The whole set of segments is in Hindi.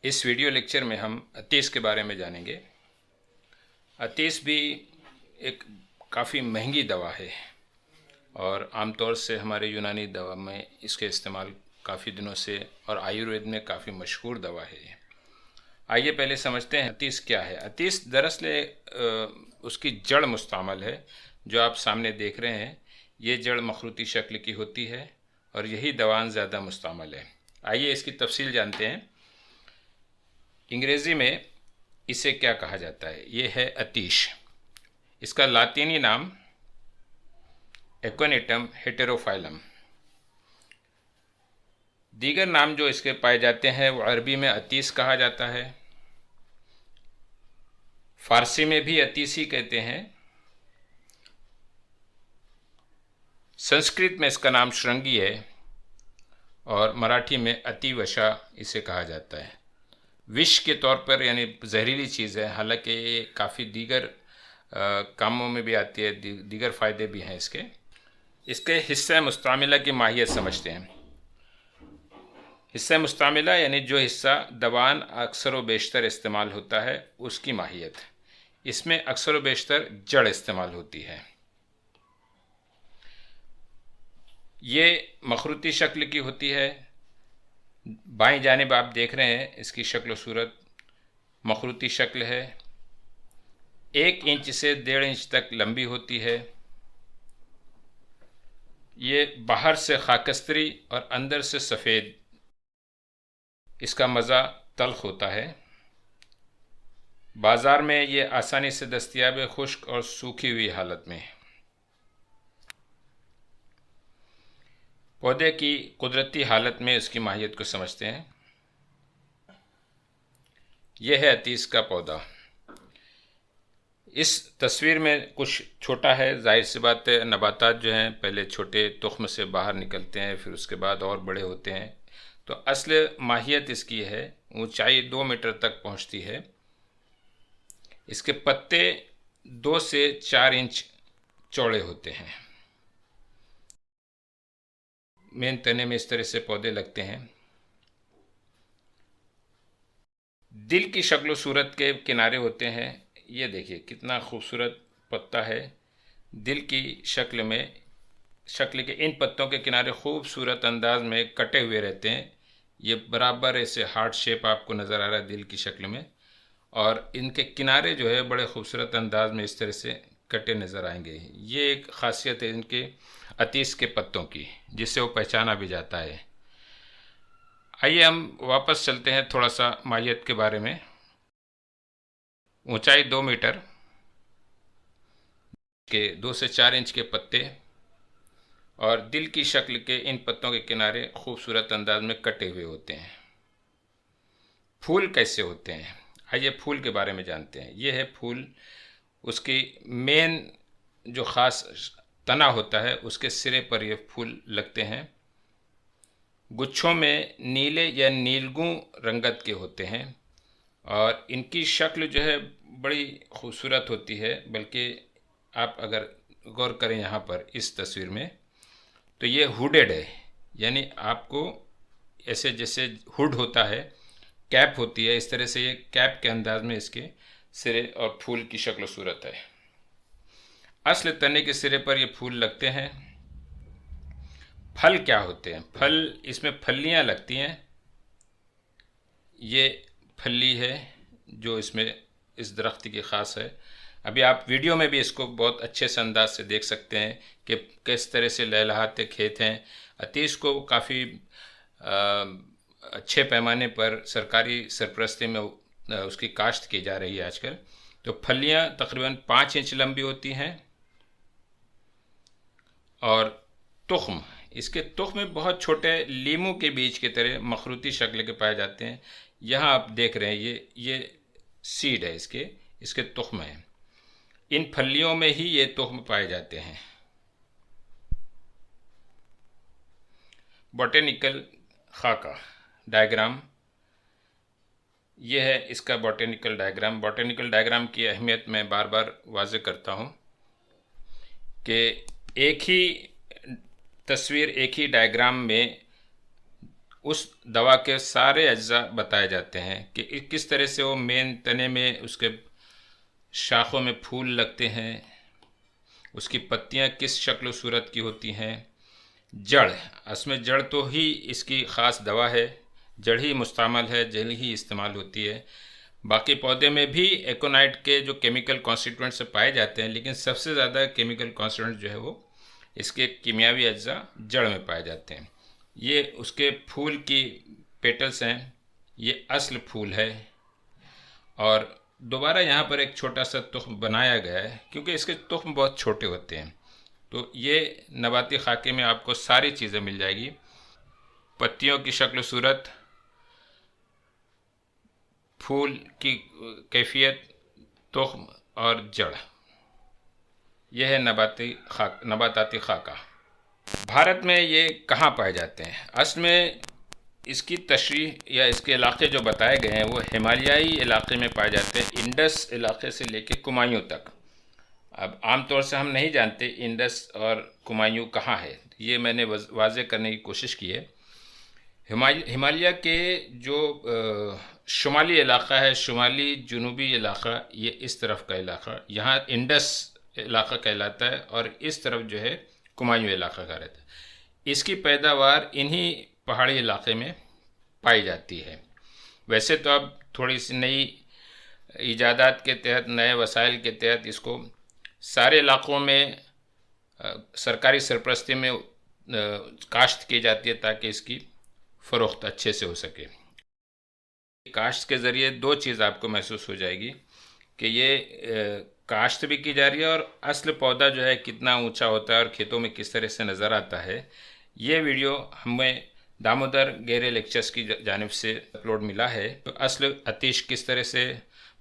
इस वीडियो लेक्चर में हम अतीस के बारे में जानेंगे। अतीस भी एक काफ़ी महंगी दवा है और आमतौर से हमारे यूनानी दवा में इसके इस्तेमाल काफ़ी दिनों से और आयुर्वेद में काफ़ी मशहूर दवा है ये। आइए पहले समझते हैं अतीस क्या है। अतीस दरअसल उसकी जड़ मुस्तअमल है। जो आप सामने देख रहे हैं ये जड़ मखरूती शक्ल की होती है और यही दवान ज़्यादा मुस्तअमल है। आइए इसकी तफसील जानते हैं। अंग्रेज़ी में इसे क्या कहा जाता है? ये है अतीश। इसका लातीनी नाम एक्वेनेटम हेटेरोफाइलम। दीगर नाम जो इसके पाए जाते हैं वो अरबी में अतीस कहा जाता है, फ़ारसी में भी अतीसी कहते हैं, संस्कृत में इसका नाम श्रृंगी है और मराठी में अतिवशा इसे कहा जाता है। विष के तौर पर यानी जहरीली चीज़ है, हालांकि ये काफ़ी दीगर कामों में भी आती है, दीगर फ़ायदे भी हैं इसके। इसके हिस्सा मुस्तामिला की माहियत समझते हैं। हिस्सा मुस्तामिला यानी जो हिस्सा दवान अक्सर व बेशतर इस्तेमाल होता है उसकी माहियत। इसमें अक्सर व बेशतर जड़ इस्तेमाल होती है। ये मखरूती शक्ल की होती है। बाईं जानिब आप देख रहे हैं इसकी शक्ल सूरत मखरूती शक्ल है। 1 इंच से 1.5 इंच तक लंबी होती है। ये बाहर से खाकस्तरी और अंदर से सफ़ेद। इसका मज़ा तल्ख होता है। बाज़ार में ये आसानी से दस्तयाब है, खुश्क और सूखी हुई हालत में। पौधे की कुदरती हालत में इसकी माहियत को समझते हैं। यह है अतीस का पौधा। इस तस्वीर में कुछ छोटा है, जाहिर सी बात है नबातात जो हैं पहले छोटे तुख्म से बाहर निकलते हैं, फिर उसके बाद और बड़े होते हैं। तो असल माहियत इसकी है, ऊंचाई 2 मीटर तक पहुंचती है। इसके पत्ते 2 से 4 इंच चौड़े होते हैं। मेन तने में इस तरह से पौधे लगते हैं। दिल की शक्ल सूरत के किनारे होते हैं। ये देखिए कितना खूबसूरत पत्ता है। दिल की शक्ल में, शक्ल के इन पत्तों के किनारे खूबसूरत अंदाज में कटे हुए रहते हैं। ये बराबर ऐसे हार्ट शेप आपको नज़र आ रहा है दिल की शक्ल में, और इनके किनारे जो है बड़े खूबसूरत अंदाज में इस तरह से कटे नज़र आएंगे। ये एक ख़ासियत है इनके अतीस के पत्तों की, जिससे वो पहचाना भी जाता है। आइए हम वापस चलते हैं थोड़ा सा माहियत के बारे में। ऊंचाई 2 मीटर के 2 से 4 इंच के पत्ते और दिल की शक्ल के इन पत्तों के किनारे खूबसूरत अंदाज में कटे हुए होते हैं। फूल कैसे होते हैं? आइए फूल के बारे में जानते हैं। ये है फूल। उसकी मेन जो ख़ास तना होता है उसके सिरे पर ये फूल लगते हैं। गुच्छों में नीले या नीलगू रंगत के होते हैं और इनकी शक्ल जो है बड़ी खूबसूरत होती है। बल्कि आप अगर गौर करें यहाँ पर इस तस्वीर में तो ये हुडेड है, यानी आपको ऐसे जैसे हुड होता है, कैप होती है, इस तरह से ये कैप के अंदाज में इसके सिरे और फूल की शक्ल सूरत है। असल तने के सिरे पर ये फूल लगते हैं। फल क्या होते हैं? फल, इसमें फलियां लगती हैं। ये फली है जो इसमें इस दरख्त की ख़ास है। अभी आप वीडियो में भी इसको बहुत अच्छे से अंदाज से देख सकते हैं कि किस तरह से लहलहाते खेत हैं। अतीस को काफ़ी अच्छे पैमाने पर सरकारी सरपरस्ती में उसकी काश्त की जा रही है आजकल। तो फलियां तकरीबन 5 इंच लंबी होती हैं और तुख्म, इसके तुख्म में बहुत छोटे लीमू के बीज की तरह मखरूती शक्ल के पाए जाते हैं। यहाँ आप देख रहे हैं ये सीड है, इसके तुख्म हैं। इन फलियों में ही ये तुख्म पाए जाते हैं। बॉटेनिकल खाका डायग्राम, यह है इसका बॉटेनिकल डायग्राम। बॉटेनिकल डायग्राम की अहमियत मैं बार बार वाज़ेह करता हूँ कि एक ही तस्वीर, एक ही डायग्राम में उस दवा के सारे अज्जा बताए जाते हैं कि किस तरह से वो मेन तने में, उसके शाखों में फूल लगते हैं, उसकी पत्तियां किस शक्ल सूरत की होती हैं, जड़, असमें जड़ तो ही इसकी ख़ास दवा है, जड़ ही मुस्तमाल है, जड़ ही इस्तेमाल होती है। बाकी पौधे में भी एकोनाइट के जो केमिकल कॉन्स्टिट्यूएंट्स पाए जाते हैं, लेकिन सबसे ज़्यादा केमिकल कॉन्स्टिट्यूएंट जो है वो इसके कीमियावी अज्जा जड़ में पाए जाते हैं। ये उसके फूल की पेटल्स हैं, ये असल फूल है। और दोबारा यहाँ पर एक छोटा सा तुख्म बनाया गया है क्योंकि इसके तुख्म बहुत छोटे होते हैं। तो ये नबाती खाके में आपको सारी चीज़ें मिल जाएगी, पत्तियों की शक्ल सूरत, फूल की कैफियत, तुख्म और जड़। यह है नबाताती खाका। भारत में ये कहाँ पाए जाते हैं? असल में इसकी तशरीह या इसके इलाके जो बताए गए हैं वो हिमालयाई इलाके में पाए जाते हैं, इंडस इलाके से लेके कुमायूं तक। अब आम तौर से हम नहीं जानते इंडस और कुमायूं कहाँ है, ये मैंने वाज़े करने की कोशिश की है। हिमालय के जो शुमाली इलाका है, शुमाली जनूबी इलाका, ये इस तरफ का इलाका यहाँ इंडस इलाका कहलाता है और इस तरफ जो है कुमायूं इलाका का रहता है। इसकी पैदावार इन्हीं पहाड़ी इलाके में पाई जाती है। वैसे तो अब थोड़ी सी नई ईजादात के तहत, नए वसाइल के तहत इसको सारे इलाक़ों में सरकारी सरपरस्ती में काश्त की जाती है ताकि इसकी फ़रोख्त अच्छे से हो सके। काश्त के ज़रिए दो चीज़ आपको महसूस हो जाएगी कि ये काश्त भी की जा रही है और असल पौधा जो है कितना ऊंचा होता है और खेतों में किस तरह से नज़र आता है। ये वीडियो हमें दामोदर गेरे लेक्चर्स की जानिब से अपलोड मिला है। तो असल आतिश किस तरह से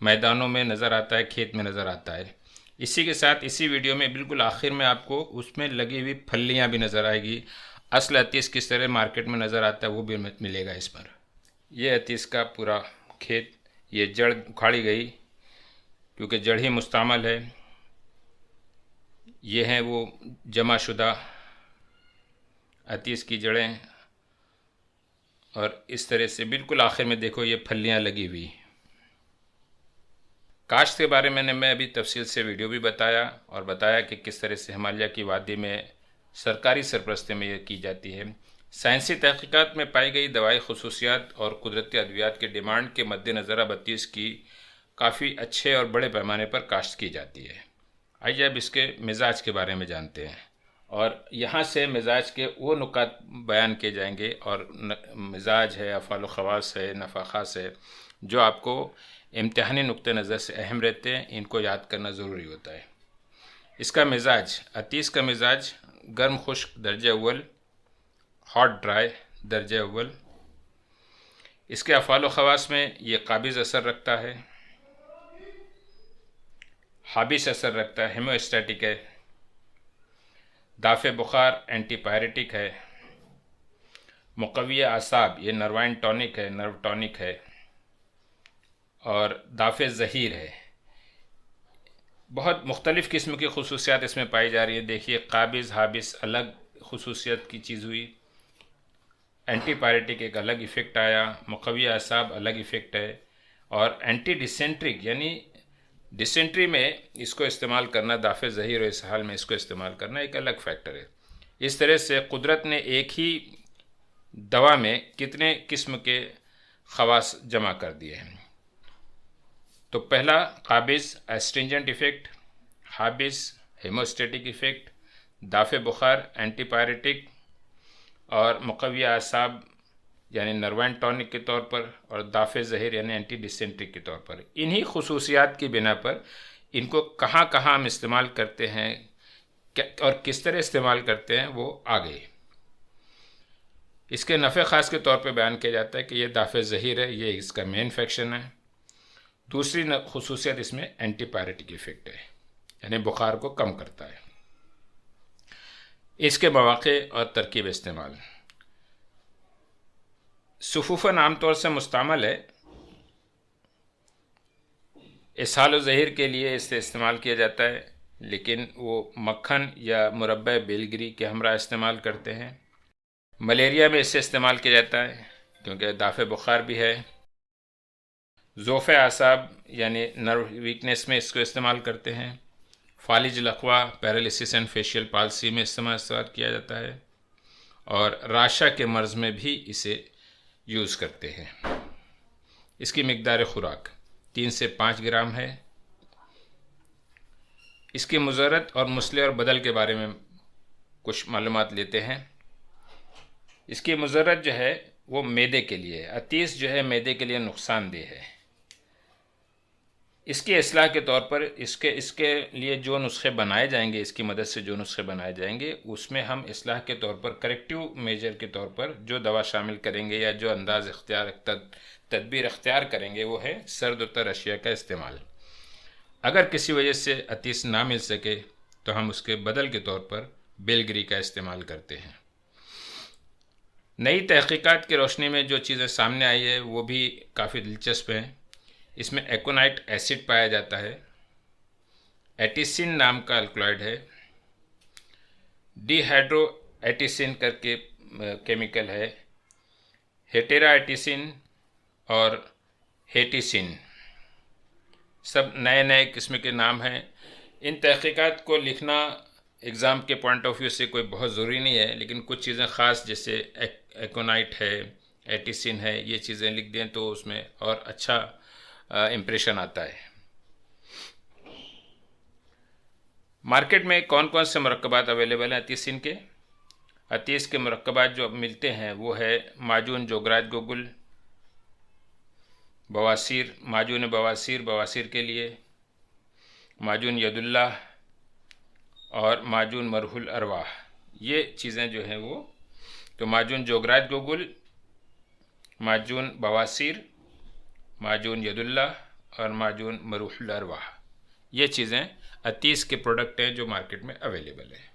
मैदानों में नज़र आता है, खेत में नज़र आता है। इसी के साथ इसी वीडियो में बिल्कुल आखिर में आपको उसमें लगी हुई फलियाँ भी नज़र आएगी। असल अतीस किस तरह मार्केट में नज़र आता है वो भी मिलेगा इस पर। यह अतीस का पूरा खेत, ये जड़ उखाड़ी गई क्योंकि जड़ ही मुस्तमाल है। ये हैं वो जमाशुदा अतीस की जड़ें और इस तरह से बिल्कुल आखिर में देखो ये फलियाँ लगी हुई। काश्त के बारे में मैं अभी तफसील से वीडियो भी बताया और बताया कि किस तरह से हिमालय की वादी में सरकारी सरपरस्ती में ये की जाती है। साइंसी तहकीकात में पाई गई दवाई खसूसियात और कुदरती अद्वियात के डिमांड के मद्देनज़र अब अतीस की काफ़ी अच्छे और बड़े पैमाने पर काश्त की जाती है। आइए अब इसके मिजाज के बारे में जानते हैं और यहाँ से मिजाज के वो नुकात बयान किए जाएंगे और मिजाज है, अफ़ाल ख़वास है, नफ़ाख़ास है, जो आपको इम्तिहानी नुक्ते नज़र से अहम रहते हैं, इनको याद करना ज़रूरी होता है। इसका मिजाज, अतीस का मिजाज गर्म खुश्क दर्जे अव्वल, हॉट ड्राई दर्जे अव्वल। इसके अफ़ाल ख़वास में ये काबिज़ असर रखता है, हाबिस असर रखता है, हेमोस्टैटिक है, दाफ़े बुखार एंटीपायरेटिक है, मुक़व्वी आसाब, ये नर्वाइन टॉनिक है, नर्व टॉनिक है, और दाफ़े ज़हीर है। बहुत मुख्तलिफ़ किस्म की खसूसियात इसमें पाई जा रही है। देखिए काबिज़ हाबिस अलग खसूसियत की चीज़ हुई, एंटीपायरेटिक एक अलग इफ़ेक्ट आया, मुक़व्वी आसाब अलग इफ़ेक्ट है, और एंटी डिसेंट्रिक यानी डिसेंट्री में इसको इस्तेमाल करना, दाफ़े ज़हीर और इसहाल में इसको इस्तेमाल करना एक अलग फैक्टर है। इस तरह से कुदरत ने एक ही दवा में कितने किस्म के ख़वास जमा कर दिए हैं। तो पहला काबिज़ एस्ट्रिंजेंट इफ़ेक्ट, हाबिस हेमोस्टेटिक इफ़ेक्ट, दाफ़े बुखार एंटीपायरेटिक और मुक़व्वी आसाब यानी नर्वाइन टॉनिक के तौर पर, और दाफ़े ज़हीर यानी एंटी डिसेंट्रिक के तौर पर। इन्हीं खसूसियात की बिना पर इनको कहाँ कहाँ हम इस्तेमाल करते हैं और किस तरह इस्तेमाल करते हैं वो आगे। इसके नफ़े ख़ास के तौर पर बयान किया जाता है कि ये दाफ़े ज़हीर है, ये इसका मेन फैक्शन है। दूसरी खसूसियत इसमें एंटीपायरेटिक इफ़ेक्ट है, यानी बुखार को कम करता है। इसके मौक़े और तरकीब इस्तेमाल, सुफूफ़न आमतौर से मुस्तमाल है, इसहाल ज़हीर के लिए इसे इस्तेमाल किया जाता है, लेकिन वो मक्खन या मुरब्बा बेलगिरी के हमरा इस्तेमाल करते हैं। मलेरिया में इसे इस्तेमाल किया जाता है, क्योंकि दाफ़े बुखार भी है। ज़ोफ़े आसाब यानी नर्व वीकनेस में इसको इस्तेमाल करते हैं। फालिज लकवा पैरालिसिस एंड फेशियल पाल्सी में इस्तेमाल किया जाता है, और राशा के मर्ज़ में भी इसे यूज़ करते हैं। इसकी मिक़दार खुराक 3 से 5 ग्राम है। इसकी मुज़रत और मुस्ले और बदल के बारे में कुछ मालूमात लेते हैं। इसकी मुज़रत जो है वो मैदे के लिए है। अतीस जो है मैदे के लिए नुकसानदेह है। इसकी इस्लाह के तौर पर इसके लिए जो नुस्खे बनाए जाएंगे, इसकी मदद से जो नुस्खे बनाए जाएंगे, उसमें हम इस्लाह के तौर पर करेक्टिव मेजर के तौर पर जो दवा शामिल करेंगे या जो अंदाज़ तदबीर अख्तियार करेंगे वो है सर्द व तर अशिया का इस्तेमाल। अगर किसी वजह से अतीस ना मिल सके तो हम उसके बदल के तौर पर बेलगिरी का इस्तेमाल करते हैं। नई तहकीकात की रोशनी में जो चीज़ें सामने आई है वो भी काफ़ी दिलचस्प हैं। इसमें एकोनाइट एसिड पाया जाता है, एटिसिन नाम का अल्कलॉइड है, डिहाइड्रो एटिसिन करके केमिकल है, हेटेरा एटिसिन और हेटिसिन, सब नए नए किस्म के नाम हैं। इन तहकीकात को लिखना एग्ज़ाम के पॉइंट ऑफ व्यू से कोई बहुत ज़रूरी नहीं है, लेकिन कुछ चीज़ें ख़ास जैसे एकोनाइट है, एटिसिन है, ये चीज़ें लिख दें तो उसमें और अच्छा इम्प्रेशन आता है। मार्केट में कौन कौन से मुरक्कबात अवेलेबल हैं अतीसिन के? अतीस के मुरक्कबात जो मिलते हैं वो है माजून जोगराज गोगुल, बवासीर, माजून बवासीर, बवासीर के लिए, माजून यदुल्लाह और माजून मरहुल अरवाह। ये चीज़ें जो हैं वो, तो माजून जोगराज गोगुल, माजून बवासीर, माजून यदुल्लाह और माजून मरहुल अरवाह, ये चीज़ें अतीस के प्रोडक्ट हैं जो मार्केट में अवेलेबल है।